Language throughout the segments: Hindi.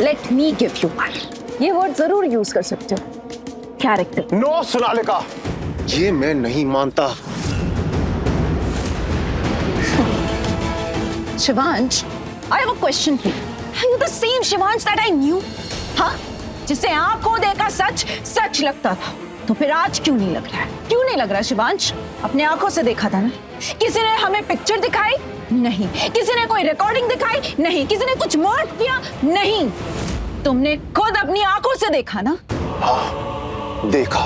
Let me give you one. ये वर्ड जरूर यूज कर सकते हो, कैरेक्टर। नो सोनालिका, ये मैं नहीं मानता। Shivansh, I have a question for you. Are you the same Shivansh that I knew? हाँ, जिसे आंखों देखा सच सच लगता था, तो फिर आज क्यों नहीं लग रहा है? क्यों नहीं लग रहा शिवांश? अपने आंखों से देखा था ना? किसी ने हमें पिक्चर दिखाई? नहीं। किसी ने कोई रिकॉर्डिंग दिखाई? नहीं। किसी ने कुछ मार्क किया? नहीं। तुमने खुद अपनी आंखों से देखा ना? हाँ, देखा।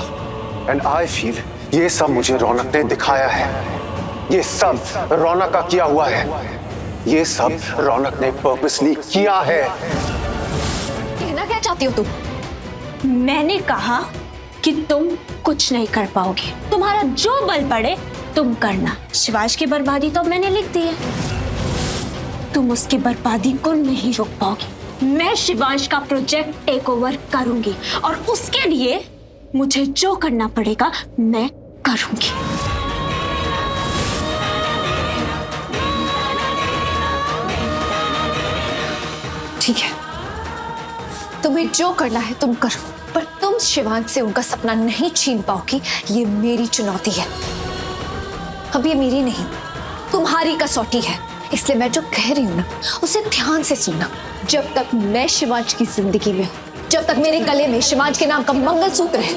एंड आई फील ये सब मुझे रौनक ने दिखाया है। ये सब रौनक का किया हुआ है। ये सब रौनक ने पर्पसली किया है। कहना क्या चाहती हो तुम? मैंने कहा कि तुम कुछ नहीं कर पाओगे। तुम्हारा जो बल पड़े तुम करना। शिवांश की बर्बादी तो मैंने लिख दी है, तुम उसकी बर्बादी को नहीं रोक पाओगे। मैं शिवांश का प्रोजेक्ट टेक ओवर करूंगी और उसके लिए मुझे जो करना पड़ेगा मैं करूंगी। ठीक है, तुम्हें जो करना है तुम करो, पर तुम शिवांश से उनका सपना नहीं छीन पाओगी। ये मेरी चुनौती है। अब ये मेरी नहीं, तुम्हारी कसौटी है। इसलिए मैं जो कह रही हूं ना, उसे ध्यान से सुनना। जब तक मैं शिवांश की जिंदगी में हूं, जब तक मेरे गले में शिवांश के नाम का मंगलसूत्र है,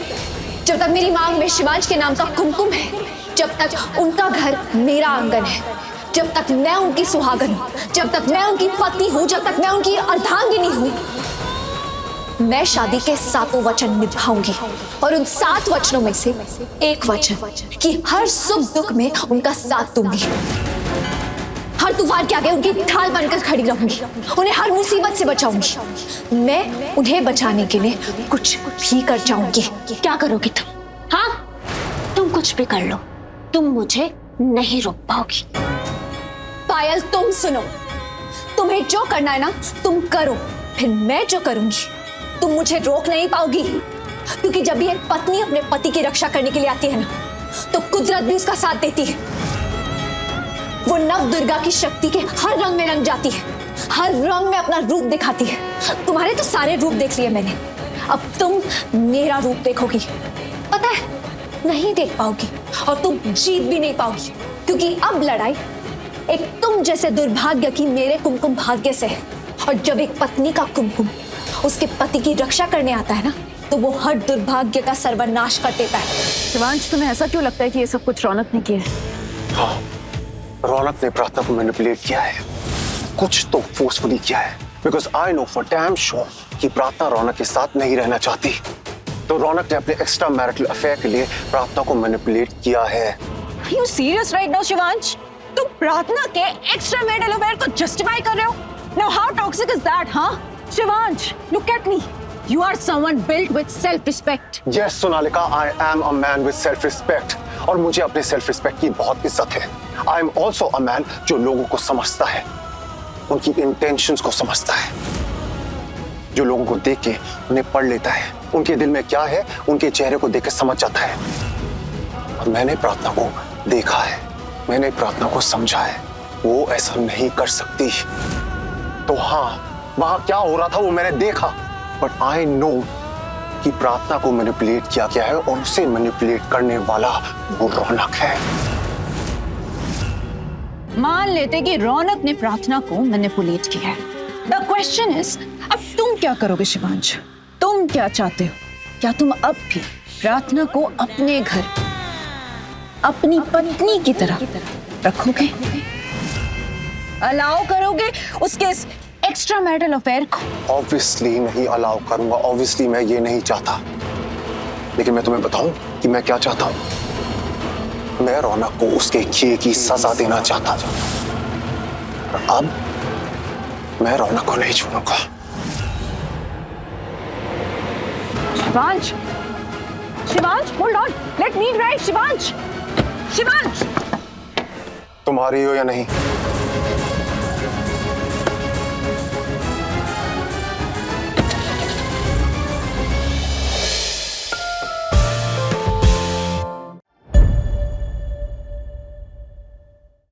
जब तक मेरी मांग में शिवांश के नाम का कुमकुम है, जब तक उनका घर मेरा आंगन है, जब तक मैं उनकी सुहागन हूं, जब तक मैं उनकी पत्नी हूं, जब तक मैं उनकी अर्धांगिनी हूं, मैं शादी के 7 वचन निभाऊंगी। और उन 7 वचनों में से एक वचन कि हर सुख दुख में उनका साथ दूंगी, हर तूफान के आगे उनकी ढाल बनकर खड़ी रहूंगी, उन्हें हर मुसीबत से बचाऊंगी। मैं उन्हें बचाने के लिए कुछ भी कर जाऊंगी। क्या करोगी तुम? हाँ, तुम कुछ भी कर लो, तुम मुझे नहीं रोक पाओगी। पायल, तुम सुनो, तुम्हें जो करना है ना तुम करो, फिर मैं जो करूंगी तुम मुझे रोक नहीं पाओगी। क्योंकि जब भी एक पत्नी अपने पति की रक्षा करने के लिए आती है ना, तो कुदरत भी उसका साथ देती है। वो नव दुर्गा की शक्ति के हर रंग में रंग जाती है, हर रंग में अपना रूप दिखाती है। तुम्हारे तो सारे रूप देख लिए मैंने, अब तुम मेरा रूप देखोगी। पता है, नहीं देख पाओगी और तुम जीत भी नहीं पाओगी। क्योंकि अब लड़ाई एक तुम जैसे दुर्भाग्य की मेरे कुमकुम भाग्य से है। और जब एक पत्नी का कुमकुम उसके पति की रक्षा करने आता है ना, तो वो हर दुर्भाग्य का सर्वनाश कर देता है। शिवांश, तुम्हें ऐसा क्यों लगता है कि ये सब कुछ रौनक ने किया है? हाँ, रौनक ने प्रार्थना को मैनिपुलेट किया है, कुछ तो फोर्सफुली किया है। Because I know for damn sure कि प्रार्थना रौनक के साथ नहीं रहना चाहती। तो रौनक ने अपने एक्स्ट्रा मैरिटल अफेयर के लिए प्रार्थना को मैनिपुलेट किया है। Are you serious right now, Shivansh? तुम प्रार्थना के एक्स्ट्रा मैरिटल अफेयर को जस्टिफाई कर रहे हो? Now how toxic is that, huh? Shivansh, look at me. You are someone built with self-respect. Yes, Sonalika, I am a man with self-respect. और मुझे अपने self-respect की बहुत इज्जत है। I am also a man जो लोगों को समझता है, उनकी intentions को समझता है, जो लोगों को देख के उन्हें पढ़ लेता है, उनके दिल में क्या है उनके चेहरे को देख के समझ जाता है। और मैंने प्रार्थना को देखा है, मैंने प्रार्थना को समझा है, वो ऐसा नहीं कर सकती। तो हाँ, वहां क्या हो रहा था वो मैंने देखा, बट आई नो कि प्रार्थना को मैनिपुलेट किया गया है और उसे मैनिपुलेट करने वाला वो रौनक है। मान लेते कि रौनक ने प्रार्थना को मैनिपुलेट किया है। द क्वेश्चन इज, अब तुम क्या करोगे शिवांश? तुम क्या चाहते हो? क्या तुम अब भी प्रार्थना को अपने घर अपनी पत्नी की तरह रखोगे? अलाउ करोगे उसके इस एक्स्ट्रा मैरिटल अफेयर को? ऑब्वियसली नहीं अलाउ करूंगा, ऑब्वियसली मैं ये नहीं चाहता। लेकिन मैं तुम्हें बताऊं कि मैं क्या चाहता हूं। मैं रौनक को उसके किए की सजा देना चाहता था। और अब मैं रौनक को नहीं छोड़ूंगा। Shivansh, Shivansh, hold on, let me drive. Shivansh, Shivansh, तुम आ रही हो या नहीं?